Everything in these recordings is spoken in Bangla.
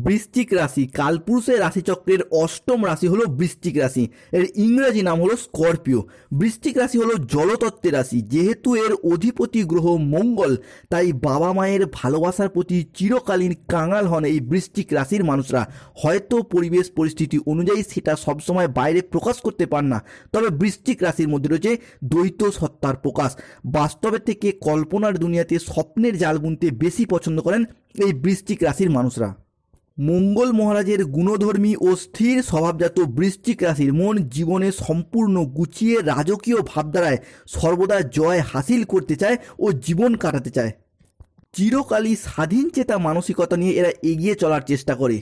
বৃশ্চিক রাশি কালপুরুষের রাশিচক্রের অষ্টম রাশি হলো বৃশ্চিক রাশি। এর ইংরেজি নাম হলো স্করপিও। বৃশ্চিক রাশি হলো জলতত্ত্বের রাশি। যেহেতু এর অধিপতি গ্রহ মঙ্গল, তাই বাবা মায়ের ভালোবাসার প্রতি চিরকালীন কাঙাল হন এই বৃশ্চিক রাশির মানুষরা। হয়তো পরিবেশ পরিস্থিতি অনুযায়ী সেটা সবসময় বাইরে প্রকাশ করতে পান না, তবে বৃশ্চিক রাশির মধ্যে রয়েছে দ্বৈত সত্তার প্রকাশ। বাস্তবের থেকে কল্পনার দুনিয়াতে স্বপ্নের জাল বুনতে বেশি পছন্দ করেন এই বৃশ্চিক রাশির মানুষরা। মঙ্গল মহারাজের গুণধর্মী ও স্থির স্বভাবজাত বৃশ্চিক রাশির মন জীবনে সম্পূর্ণ গুছিয়ে রাজকীয় ভাবধারায় সর্বদা জয় হাসিল করতে চায় ও জীবন কাটাতে চায়। চিরকালই স্বাধীন চেতা মানসিকতা নিয়ে এরা এগিয়ে চলার চেষ্টা করে।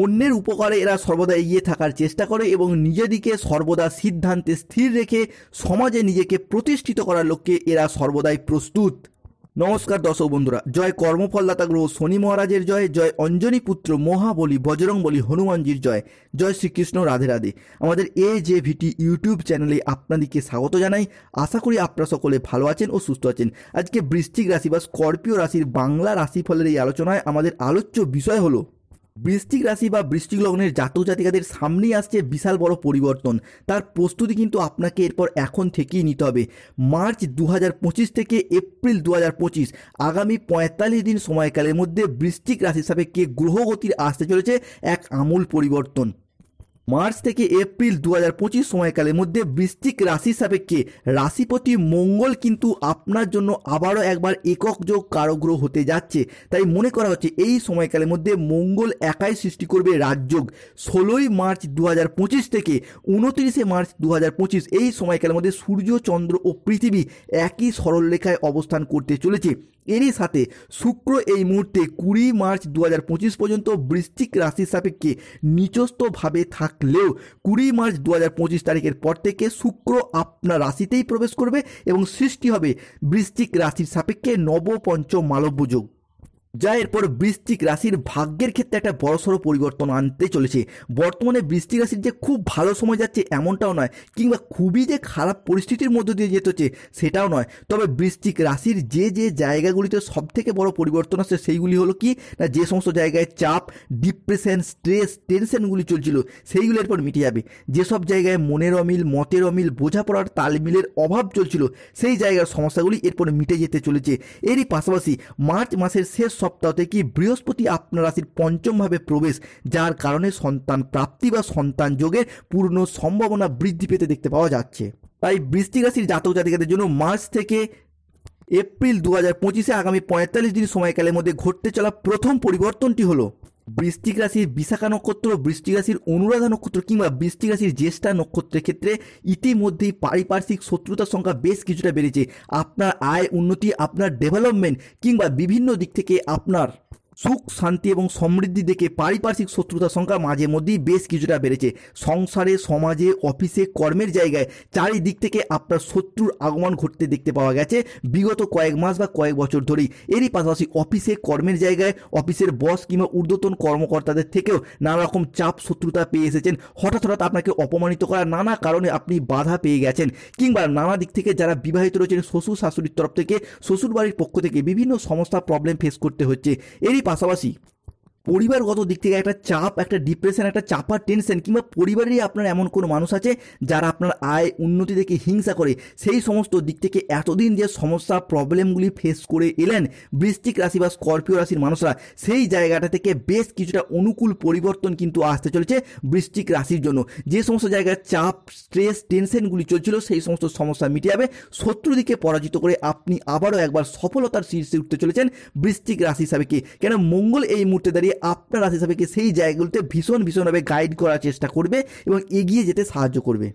অন্যের উপকারে এরা সর্বদা এগিয়ে থাকার চেষ্টা করে এবং নিজেদিকে সর্বদা সিদ্ধান্তে স্থির রেখে সমাজে নিজেকে প্রতিষ্ঠিত করার লক্ষ্যে এরা সর্বদাই প্রস্তুত। নমস্কার দর্শক বন্ধুরা, জয় কর্মফলদাতা গ্রহ শনি মহারাজের জয়, জয় অঞ্জনী পুত্র মহাবলী বজরংবলী হনুমানজির জয়, জয় শ্রীকৃষ্ণ, রাধে রাধে। আমাদের AJVT ইউটিউব চ্যানেলে আপনাদেরকে স্বাগত জানাই। আশা করি আপনারা সকলে ভালো আছেন ও সুস্থ আছেন। আজকে বৃশ্চিক রাশি বা স্করপিও রাশির বাংলা রাশিফলের এই আলোচনায় আমাদের আলোচ্য বিষয় হলো বৃশ্চিক রাশি বা বৃশ্চিক লগ্নের জাতক জাতিকাদের সামনেই আসছে বিশাল বড় পরিবর্তন। তার প্রস্তুতি কিন্তু আপনাকে এরপর এখন থেকেই নিতে হবে। মার্চ 2025 থেকে এপ্রিল 2025 আগামী 45 দিন সময়কালের মধ্যে বৃশ্চিক রাশির সাপেক্ষে গ্রহগতির আসতে চলেছে এক আমূল পরিবর্তন। মার্চ থেকে এপ্রিল 2025 সময়কালের মধ্যে বৃশ্চিক রাশির সাপেক্ষে রাশিপতি মঙ্গল কিন্তু আপনার জন্য আবারও একবার একক যোগ কারগ্রহ হতে যাচ্ছে। তাই মনে করা হচ্ছে এই সময়কালের মধ্যে মঙ্গল একাই সৃষ্টি করবে রাজযোগ। 16ই মার্চ 2025 থেকে 29শে মার্চ 2025 এই সময়কালের মধ্যে সূর্য, চন্দ্র ও পৃথিবী একই সরলরেখায় অবস্থান করতে চলেছে। এরই সাথে শুক্র এই মুহূর্তে 20 মার্চ 2025 পর্যন্ত বৃশ্চিক রাশির সাপেক্ষে নিচস্থভাবে থাকলেও 20 মার্চ 2025 তারিখের পর থেকে শুক্র আপনার রাশিতেই প্রবেশ করবে এবং সৃষ্টি হবে বৃশ্চিক রাশির সাপেক্ষে নবপঞ্চম মালব্য যোগ, যা এরপর বৃশ্চিক রাশির ভাগ্যের ক্ষেত্রে একটা বড়সড় পরিবর্তন আনতে চলেছে। বর্তমানে বৃশ্চিক রাশির যে খুব ভালো সময় যাচ্ছে এমনটাও নয়, কিংবা খুবই যে খারাপ পরিস্থিতির মধ্য দিয়ে যেতে হচ্ছে সেটাও নয়। তবে বৃশ্চিক রাশির যে যে জায়গাগুলিতে সবথেকে বড় পরিবর্তন আসছে সেইগুলি হলো কি না, যে সমস্ত জায়গায় চাপ, ডিপ্রেশন, স্ট্রেস, টেনশনগুলি চলছিল সেইগুলি এরপর মিটে যাবে। যেসব জায়গায় মনের অমিল, মতের অমিল, বোঝাপড়ার তালমিলের অভাব চলছিল সেই জায়গার সমস্যাগুলি এরপর মিটে যেতে চলেছে। এরই পাশাপাশি মার্চ মাসের শেষ সপ্তাহ থেকে বৃহস্পতি আপনার রাশির পঞ্চমভাবে প্রবেশ, যার কারণে সন্তান প্রাপ্তি বা সন্তান যোগের পূর্ণ সম্ভাবনা বৃদ্ধি পেতে দেখতে পাওয়া যাচ্ছে। তাই বৃশ্চিক রাশির জাতক জাতিকাদের জন্য মার্চ থেকে এপ্রিল 2025 আগামী 45 দিন সময়কালের মধ্যে ঘটতে চলা প্রথম পরিবর্তনটি হলো বৃশ্চিক রাশির বিশাখা নক্ষত্র, বৃশ্চিক রাশির অনুরাধা নক্ষত্র কিংবা বৃশ্চিক রাশির জ্যেষ্ঠা নক্ষত্রের ক্ষেত্রে ইতিমধ্যেই পারিপার্শ্বিক শত্রুতার সংখ্যা বেশ কিছুটা বেড়েছে। আপনার আয় উন্নতি, আপনার ডেভেলপমেন্ট কিংবা বিভিন্ন দিক থেকে আপনার সুখ শান্তি এবং সমৃদ্ধি দেখে পারিপার্শ্বিক শত্রুতার সংখ্যা মাঝে মধ্যেই বেশ কিছুটা বেড়েছে। সংসারে, সমাজে, অফিসে, কর্মের জায়গায় চারিদিক থেকে আপনার শত্রুর আগমন ঘটতে দেখতে পাওয়া গেছে বিগত কয়েক মাস বা কয়েক বছর ধরেই। এরই পাশাপাশি অফিসে, কর্মের জায়গায় অফিসের বস কিংবা ঊর্ধ্বতন কর্মকর্তাদের থেকেও নানা রকম চাপ, শত্রুতা পেয়ে এসেছেন। হঠাৎ হঠাৎ আপনাকে অপমানিত করার নানা কারণে আপনি বাধা পেয়ে গেছেন, কিংবা নানা দিক থেকে যারা বিবাহিত রয়েছেন শ্বশুর শাশুড়ির তরফ থেকে, শ্বশুর বাড়ির পক্ষ থেকে বিভিন্ন সমস্যা, প্রবলেম ফেস করতে হচ্ছে। এরই পাশাপাশি পরিবারগত দিক থেকে একটা চাপ, একটা ডিপ্রেশন, একটা চাপা টেনশন, কিংবা পরিবারেরই আপনার এমন কোনো মানুষ আছে যারা আপনার আয় উন্নতি দেখে হিংসা করে। সেই সমস্ত দিক থেকে এতদিন যে সমস্যা, প্রবলেমগুলি ফেস করে এলেন বৃশ্চিক রাশি বা স্করপিও রাশির মানুষরা, সেই জায়গাটা থেকে বেশ কিছুটা অনুকূল পরিবর্তন কিন্তু আসতে চলেছে বৃশ্চিক রাশির জন্য। যে সমস্ত জায়গায় চাপ, স্ট্রেস, টেনশনগুলি চলছিল সেই সমস্ত সমস্যা মিটে যাবে। শত্রুদিকে পরাজিত করে আপনি আবারও একবার সফলতার শীর্ষে উঠতে চলেছেন বৃশ্চিক রাশি হিসাবে। কি কেন মঙ্গল এই মুহূর্তে দাঁড়িয়ে আপনার রাশি হিসাবে সেই জায়গাগুলোতে ভীষণভাবে গাইড করার চেষ্টা করবে এবং এগিয়ে যেতে সাহায্য করবে।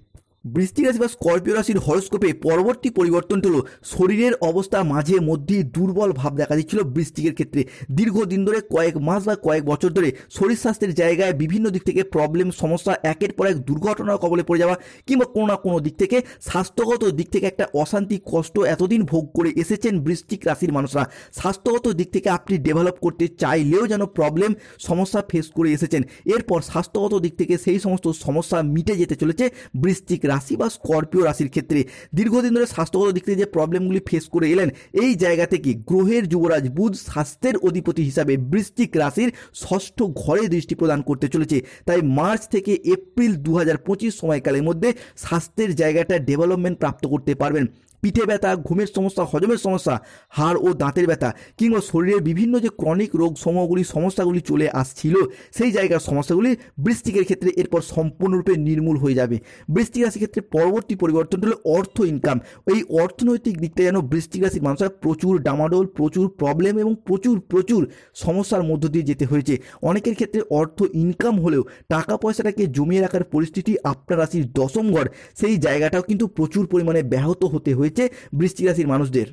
বৃশ্চিক রাশি বা স্করপিও রাশির হরোস্কোপে পরবর্তী পরিবর্তনটি হলো শরীরের অবস্থা মাঝে মধ্যেই দুর্বল ভাব দেখা দিচ্ছিল বৃশ্চিকের ক্ষেত্রে। দীর্ঘদিন ধরে, কয়েক মাস বা কয়েক বছর ধরে শরীর স্বাস্থ্যের জায়গায় বিভিন্ন দিক থেকে প্রবলেম, সমস্যা, একের পর এক দুর্ঘটনার কবলে পড়ে যাওয়া কিংবা কোনো না কোনো দিক থেকে স্বাস্থ্যগত দিক থেকে একটা অশান্তি, কষ্ট এতদিন ভোগ করে এসেছেন বৃশ্চিক রাশির মানুষরা। স্বাস্থ্যগত দিক থেকে আপনি ডেভেলপ করতে চাইলেও যেন প্রবলেম, সমস্যা ফেস করে এসেছেন। এরপর স্বাস্থ্যগত দিক থেকে সেই সমস্ত সমস্যা মিটে যেতে চলেছে বৃশ্চিক রাশি বা স্করপিও রাশির ক্ষেত্রে দীর্ঘদিন ধরে স্বাস্থ্যগত দিক থেকে যে প্রবলেমগুলি ফেস করে এলেন, এই জায়গা থেকে গ্রহের যুবরাজ বুধ স্বাস্থ্যের অধিপতি হিসাবে বৃশ্চিক রাশির ষষ্ঠ ঘরে দৃষ্টি প্রদান করতে চলেছে। তাই মার্চ থেকে এপ্রিল 2025 সময়কালের মধ্যে স্বাস্থ্যের জায়গাটা ডেভেলপমেন্ট প্রাপ্ত করতে পারবেন। পিঠে ব্যথা, ঘুমের সমস্যা, হজমের সমস্যা, হাড় ও দাঁতের ব্যথা কিংবা শরীরের বিভিন্ন যে ক্রনিক রোগ সমস্যাগুলি চলে আসছিল, সেই জায়গার সমস্যাগুলি বৃশ্চিকের ক্ষেত্রে এরপর সম্পূর্ণরূপে নির্মূল হয়ে যাবে। বৃশ্চিক রাশির ক্ষেত্রে পরবর্তী পরিবর্তন হলো অর্থ ইনকাম। এই অর্থনৈতিক দিকটা যেন বৃশ্চিক রাশির মানুষরা প্রচুর ডামাডোল, প্রচুর প্রবলেম এবং প্রচুর সমস্যার মধ্য দিয়ে যেতে হয়েছে। অনেকের ক্ষেত্রে অর্থ ইনকাম হলেও টাকা পয়সাটাকে জমিয়ে রাখার পরিস্থিতি আপনার রাশির দশম ঘর, সেই জায়গাটাও কিন্তু প্রচুর পরিমাণে ব্যাহত হতে হয়েছে বৃশ্চিক রাশির মানুষদের।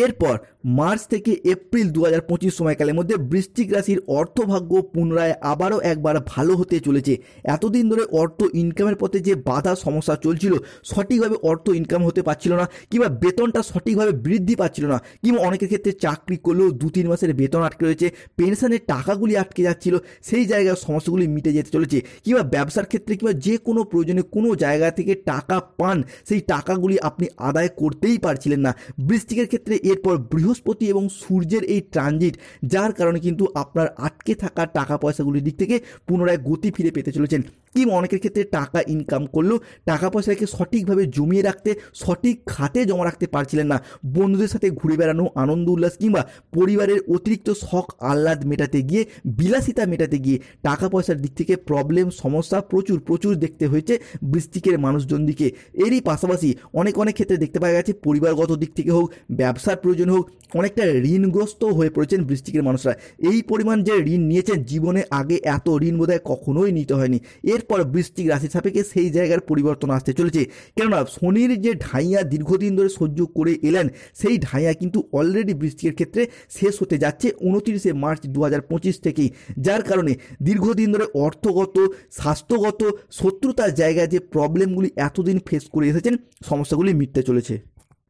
এরপর মার্চ থেকে এপ্রিল 2025 সময়কালের মধ্যে বৃশ্চিক রাশির অর্থভাগ্য পুনরায় আবারও একবার ভালো হতে চলেছে। এতদিন ধরে অর্থ ইনকামের পথে যে বাধা সমস্যা চলছিল, সঠিকভাবে অর্থ ইনকাম হতে পারছিল না কিংবা বেতনটা সঠিকভাবে বৃদ্ধি পাচ্ছিল না, কিংবা অনেকের ক্ষেত্রে চাকরি করলেও 2-3 মাসের বেতন আটকে রয়েছে, পেনশনের টাকাগুলি আটকে যাচ্ছিল, সেই জায়গার সমস্যাগুলি মিটে যেতে চলেছে। কিংবা ব্যবসার ক্ষেত্রে কিংবা যে কোনো প্রয়োজনে কোনো জায়গা থেকে টাকা পান, সেই টাকাগুলি আপনি আদায় করতেই পারছিলেন না। বৃশ্চিকের ক্ষেত্রে এরপর বৃহস্পতি এবং সূর্যের এই ট্রানজিট, যার কারণে কিন্তু আপনার আটকে থাকা টাকা পয়সাগুলির দিক থেকে পুনরায় গতি ফিরে পেতে চলেছেন। কিংবা অনেকের ক্ষেত্রে টাকা ইনকাম করলেও টাকা পয়সাকে সঠিকভাবে জমিয়ে রাখতে, সঠিক খাতে জমা রাখতে পারছিলেন না। বন্ধুদের সাথে ঘুরে বেড়ানো, আনন্দ উল্লাস কিংবা পরিবারের অতিরিক্ত শখ আহ্লাদ মেটাতে গিয়ে, বিলাসিতা মেটাতে গিয়ে টাকা পয়সার দিক থেকে প্রবলেম সমস্যা প্রচুর দেখতে হয়েছে বৃশ্চিকের মানুষজনদিকে। এরই পাশাপাশি অনেক ক্ষেত্রে দেখতে পাওয়া গেছে পরিবারগত দিক থেকে হোক, ব্যবসার প্রয়োজন হোক, অনেকটা ঋণগ্রস্ত হয়ে পড়েছেন বৃশ্চিকের মানুষরা। এই পরিমাণ যে ঋণ নিয়েছেন, জীবনে আগে এত ঋণ বোধহয় কখনোই নিতে হয়নি। এরপর বৃশ্চিক রাশির সাপেক্ষে সেই জায়গার পরিবর্তন আসতে চলেছে। কেননা শনির যে ঢাইয়া দীর্ঘদিন ধরে সহ্য করে এলেন, সেই ঢাইয়া কিন্তু অলরেডি বৃশ্চিকের ক্ষেত্রে শেষ হতে যাচ্ছে 29শে মার্চ 2025 থেকেই। যার কারণে দীর্ঘদিন ধরে অর্থগত, স্বাস্থ্যগত, শত্রুতার জায়গায় যে প্রবলেমগুলি এতদিন ফেস করে এসেছেন, সমস্যাগুলি মিটতে চলেছে।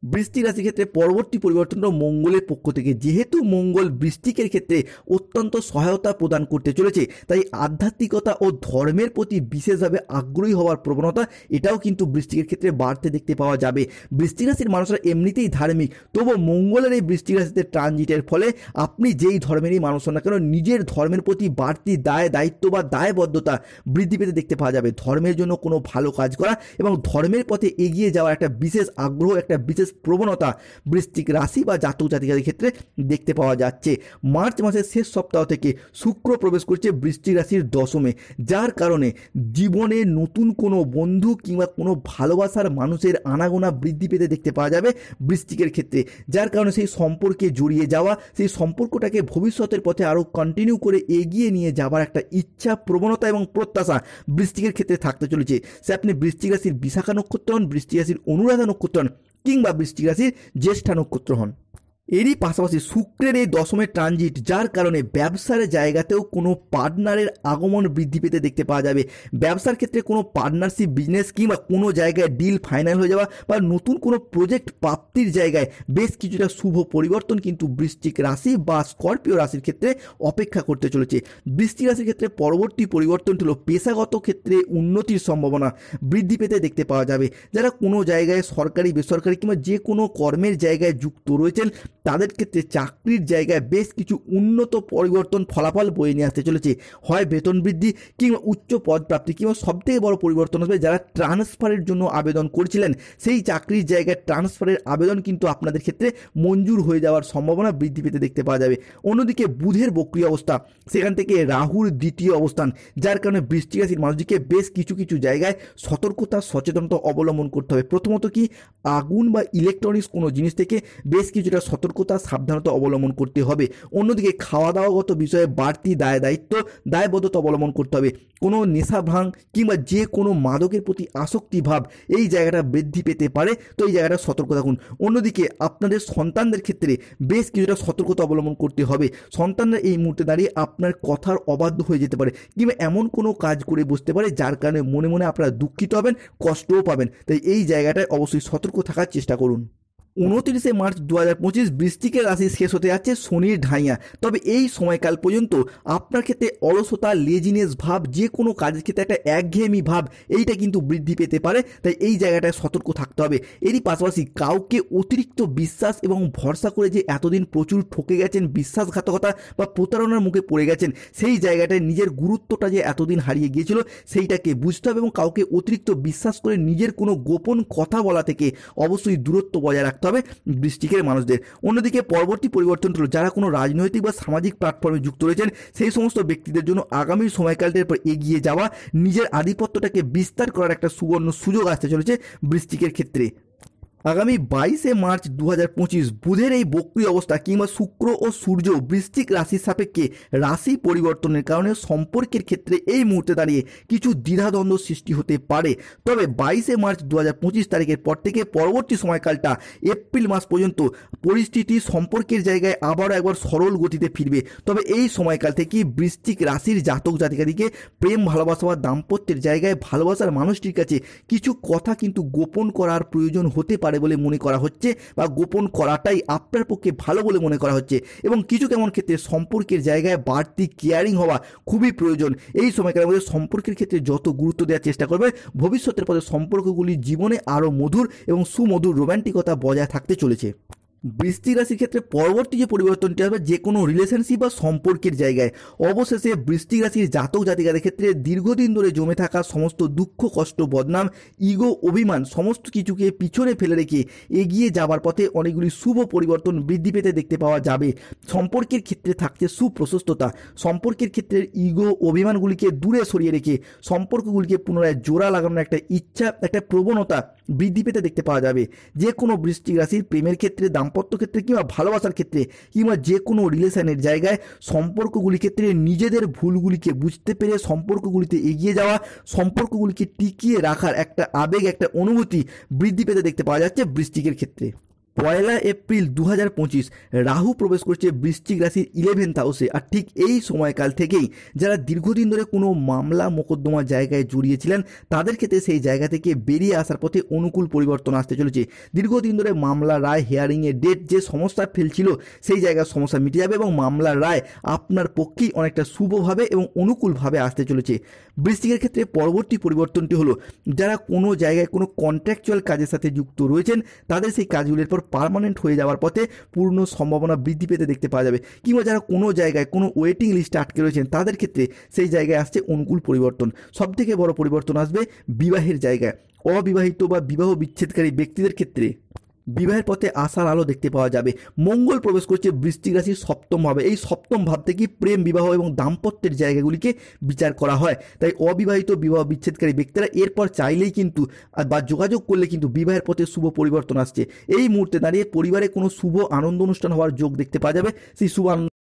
বৃশ্চিক রাশির ক্ষেত্রে পরবর্তী পরিবর্তনটা মঙ্গলের পক্ষ থেকে। যেহেতু মঙ্গল বৃশ্চিকের ক্ষেত্রে অত্যন্ত সহায়তা প্রদান করতে চলেছে, তাই আধ্যাত্মিকতা ও ধর্মের প্রতি বিশেষভাবে আগ্রহী হওয়ার প্রবণতা এটাও কিন্তু বৃশ্চিকের ক্ষেত্রে বাড়তে দেখতে পাওয়া যাবে। বৃশ্চিক রাশির মানুষরা এমনিতেই ধার্মিক, তবু মঙ্গলের এই বৃশ্চিক রাশিতে ট্রানজিটের ফলে আপনি যেই ধর্মেরই মানুষ হন না কেন, নিজের ধর্মের প্রতি বাড়তি দায়িত্ব বা দায়বদ্ধতা বৃদ্ধি পেতে দেখতে পাওয়া যাবে। ধর্মের জন্য কোনো ভালো কাজ করা এবং ধর্মের পথে এগিয়ে যাওয়ার একটা বিশেষ আগ্রহ, একটা বিশেষ প্রবণতা বৃশ্চিক রাশি বা জাতক জাতিকাদের ক্ষেত্রে দেখতে পাওয়া যাচ্ছে। মার্চ মাসের শেষ সপ্তাহ থেকে শুক্র প্রবেশ করছে বৃশ্চিক রাশির দশমে, যার কারণে জীবনে নতুন কোনো বন্ধু কিংবা কোনো ভালোবাসার মানুষের আনাগোনা বৃদ্ধি পেতে দেখতে পাওয়া যাবে বৃশ্চিকের ক্ষেত্রে। যার কারণে সেই সম্পর্কে জড়িয়ে যাওয়া, সেই সম্পর্কটাকে ভবিষ্যতের পথে আরও কন্টিনিউ করে এগিয়ে নিয়ে যাওয়ার একটা ইচ্ছা, প্রবণতা এবং প্রত্যাশা বৃশ্চিকের ক্ষেত্রে থাকতে চলেছে। সে আপনি বৃশ্চিক রাশির বিশাখা নক্ষত্র হন, বৃশ্চিক রাশির অনুরাধা নক্ষত্র হন কিংবা বৃশ্চিক রাশির জ্যেষ্ঠা নক্ষত্র হন। এরই পাশাপাশি শুক্রের এই দশমের ট্রানজিট, যার কারণে ব্যবসার জায়গাতেও কোনো পার্টনারের আগমন বৃদ্ধি পেতে দেখতে পাওয়া যাবে। ব্যবসার ক্ষেত্রে কোনো পার্টনারশিপ বিজনেস কিংবা কোনো জায়গায় ডিল ফাইনাল হয়ে যাওয়া বা নতুন কোনো প্রজেক্ট প্রাপ্তির জায়গায় বেশ কিছুটা শুভ পরিবর্তন কিন্তু বৃশ্চিক রাশি বা স্করপিও রাশির ক্ষেত্রে অপেক্ষা করতে চলেছে। বৃশ্চিক রাশির ক্ষেত্রে পরবর্তী পরিবর্তনটি হলো পেশাগত ক্ষেত্রে উন্নতির সম্ভাবনা বৃদ্ধি পেতে দেখতে পাওয়া যাবে। যারা কোনো জায়গায় সরকারি, বেসরকারি কিংবা যে কোনো কর্মের জায়গায় যুক্ত রয়েছেন, তাদের ক্ষেত্রে চাকরির জায়গায় বেশ কিছু উন্নত পরিবর্তন ফলাফল বয়ে নিয়ে আসতে চলেছে। হয় বেতন বৃদ্ধি কিংবা উচ্চ পদ প্রাপ্তি কিংবা সবথেকে বড় পরিবর্তন আসবে যারা ট্রান্সফারের জন্য আবেদন করছিলেন, সেই চাকরির জায়গায় ট্রান্সফারের আবেদন কিন্তু আপনাদের ক্ষেত্রে মঞ্জুর হয়ে যাওয়ার সম্ভাবনা বৃদ্ধি পেতে দেখতে পাওয়া যাবে। অন্যদিকে বুধের বক্রী অবস্থা, সেখান থেকে রাহুর দ্বিতীয় অবস্থান, যার কারণে বৃশ্চিক রাশির মানুষটিকে বেশ কিছু জায়গায় সতর্কতা, সচেতনতা অবলম্বন করতে হবে। প্রথমত কি, আগুন বা ইলেকট্রনিক্স কোনো জিনিস থেকে বেশ কিছুটা সতর্কতা, সাবধানতা অবলম্বন করতে হবে। অন্যদিকে খাওয়া দাওয়াগত বিষয়ে বাড়তি দায়বদ্ধতা অবলম্বন করতে হবে। কোনো নেশা ভাঙ কিংবা যে কোনো মাদকের প্রতি আসক্তি ভাব এই জায়গাটা বৃদ্ধি পেতে পারে, তো এই জায়গাটা সতর্ক থাকুন। অন্যদিকে আপনাদের সন্তানদের ক্ষেত্রে বেশ কিছুটা সতর্কতা অবলম্বন করতে হবে। সন্তানরা এই মুহূর্তে দাঁড়িয়ে আপনার কথার অবাধ্য হয়ে যেতে পারে কিংবা এমন কোনো কাজ করে বসতে পারে যার কারণে মনে আপনারা দুঃখিত হবেন, কষ্টও পাবেন। তাই এই জায়গাটায় অবশ্যই সতর্ক থাকার চেষ্টা করুন। 29 মার্চ 2025 বৃশ্চিকের রাশি শেষ হতে যাচ্ছে শনির ঢাইয়া। তবে এই সময়কাল পর্যন্ত আপনার ক্ষেত্রে অলসতা, লেজিনেস ভাব, যে কোনো কাজের ক্ষেত্রে একটা একঘেয়েমি ভাব, এইটা কিন্তু বৃদ্ধি পেতে পারে। তাই এই জায়গাটায় সতর্ক থাকতে হবে। এরই পাশাপাশি কাউকে অতিরিক্ত বিশ্বাস এবং ভরসা করে যে এতদিন প্রচুর ঠকে গেছেন, বিশ্বাসঘাতকতা বা প্রতারণার মুখে পড়ে গেছেন, সেই জায়গাটায় নিজের গুরুত্বটা যে এতদিন হারিয়ে গিয়েছিল সেইটাকে বুঝতে হবে এবং কাউকে অতিরিক্ত বিশ্বাস করে নিজের কোনো গোপন কথা বলা থেকে অবশ্যই দূরত্ব বজায় রাখতে হবে বৃশ্চিকের মানুষদের। অন্যদিকে পরবর্তী পরিবর্তন হলো যারা কোনো রাজনৈতিক বা সামাজিক প্ল্যাটফর্মে যুক্ত রয়েছেন সেই সমস্ত ব্যক্তিদের জন্য আগামী সময়কালটার পর এগিয়ে যাওয়া, নিজের আধিপত্যটাকে বিস্তার করার একটা সুবর্ণ সুযোগ আসতে চলেছে বৃশ্চিকের ক্ষেত্রে। আগামী 22 মার্চ 2025 বুধের এই বক্রী অবস্থা কিংবা শুক্র ও সূর্য বৃশ্চিক রাশির সাপেক্ষে রাশি পরিবর্তনের কারণে সম্পর্কের ক্ষেত্রে এই মুহূর্তে দাঁড়িয়ে কিছু দ্বিধাদ্বন্দ্ব সৃষ্টি হতে পারে। তবে 22 মার্চ 2025 তারিখের পর থেকে পরবর্তী সময়কালটা এপ্রিল মাস পর্যন্ত পরিস্থিতি সম্পর্কের জায়গায় আবারও একবার সরল গতিতে ফিরবে। তবে এই সময়কাল থেকে বৃশ্চিক রাশির জাতক জাতিকাদিকে প্রেম, ভালোবাসা বা দাম্পত্যের জায়গায় ভালোবাসার মানুষটির কাছে কিছু কথা কিন্তু গোপন করার প্রয়োজন হতে পারে বলে মনে করা হচ্ছে, বা গোপন করাটাই আপনার পক্ষে ভালো বলে মনে করা হচ্ছে। এবং কিছু কেমন ক্ষেত্রে সম্পর্কের জায়গায় বাড়তি কেয়ারিং হওয়া খুবই প্রয়োজন। এই সময়কালের মধ্যে সম্পর্কের ক্ষেত্রে যত গুরুত্ব দেওয়ার চেষ্টা করবে, ভবিষ্যতের পথে সম্পর্কগুলি জীবনে আরও মধুর এবং সুমধুর রোম্যান্টিকতা বজায় থাকতে চলেছে। বৃশ্চিক রাশির ক্ষেত্রে পরবর্তী যে পরিবর্তনটি হবে যে কোনো রিলেশনশিপ বা সম্পর্কের জায়গায়, অবশেষে বৃশ্চিক রাশির জাতক জাতিকাদের ক্ষেত্রে দীর্ঘদিন ধরে জমে থাকা সমস্ত দুঃখ, কষ্ট, বদনাম, ইগো, অভিমান সমস্ত কিছুকে পিছনে ফেলে রেখে এগিয়ে যাবার পথে অনেকগুলি শুভ পরিবর্তন বৃদ্ধি পেতে দেখতে পাওয়া যাবে। সম্পর্কের ক্ষেত্রে থাকছে সুপ্রশস্ততা। সম্পর্কের ক্ষেত্রে ইগো, অভিমানগুলিকে দূরে সরিয়ে রেখে সম্পর্কগুলিকে পুনরায় জোড়া লাগানোর একটা ইচ্ছা, একটা প্রবণতা বৃদ্ধি পেতে দেখতে পাওয়া যাবে। যে কোনো বৃশ্চিক রাশির প্রেমের ক্ষেত্রে, দাম্পত্য ক্ষেত্রে কিংবা ভালোবাসার ক্ষেত্রে কিংবা যে কোনো রিলেশনের জায়গায় সম্পর্কগুলির ক্ষেত্রে নিজেদের ভুলগুলিকে বুঝতে পেরে সম্পর্কগুলিতে এগিয়ে যাওয়া, সম্পর্কগুলিকে টিকিয়ে রাখার একটা আবেগ, একটা অনুভূতি বৃদ্ধি পেতে দেখতে পাওয়া যাচ্ছে বৃশ্চিকের ক্ষেত্রে। 1 এপ্রিল 2025 রাহু প্রবেশ করছে বৃশ্চিক রাশির 11th হাউসে। আর ঠিক এই সময়কাল থেকেই যারা দীর্ঘদিন ধরে কোনো মামলা মোকদ্দমা জায়গায় জড়িয়েছিলেন তাদের ক্ষেত্রে সেই জায়গা থেকে বেরিয়ে আসার পথে অনুকূল পরিবর্তন আসতে চলেছে। দীর্ঘদিন ধরে মামলা, রায়, হিয়ারিংয়ে ডেট যে সমস্যা ফেলছিল সেই জায়গার সমস্যা মিটে যাবে এবং মামলার রায় আপনার পক্ষেই অনেকটা শুভভাবে এবং অনুকূলভাবে আসতে চলেছে। বৃশ্চিকের ক্ষেত্রে পরবর্তী পরিবর্তনটি হলো যারা কোনো জায়গায় কোনো কন্ট্রাকচুয়াল কাজের সাথে যুক্ত রয়েছেন তাদের সেই কাজগুলির পর পার্মানেন্ট হয়ে যাওয়ার পথে পূর্ণ সম্ভাবনা বৃদ্ধি পেতে দেখতে পাওয়া যাবে। কিংবা যারা কোনো জায়গায় কোনো ওয়েটিং লিস্টে আটকে রয়েছেন তাদের ক্ষেত্রে সেই জায়গায় আসছে অনুকূল পরিবর্তন। সবথেকে বড় পরিবর্তন আসবে বিবাহের জায়গায়। অবিবাহিত বা বিবাহ বিচ্ছেদকারী ব্যক্তিদের ক্ষেত্রে বিবাহের পথে আশার আলো দেখতে পাওয়া যাবে। মঙ্গল প্রবেশ করছে বৃশ্চিক রাশির সপ্তম ভাবে। এই সপ্তম ভাব থেকে প্রেম, বিবাহ এবং দাম্পত্যের জায়গাগুলিকে বিচার করা হয়। তাই অবিবাহিত বিবাহ বিচ্ছেদকারী ব্যক্তিরা এরপর চাইলেই কিন্তু বা যোগাযোগ করলে কিন্তু বিবাহের পথে শুভ পরিবর্তন আসছে। এই মুহূর্তে দাঁড়িয়ে পরিবারে কোনো শুভ আনন্দ অনুষ্ঠান হওয়ার যোগ দেখতে পাওয়া যাবে। সেই শুভ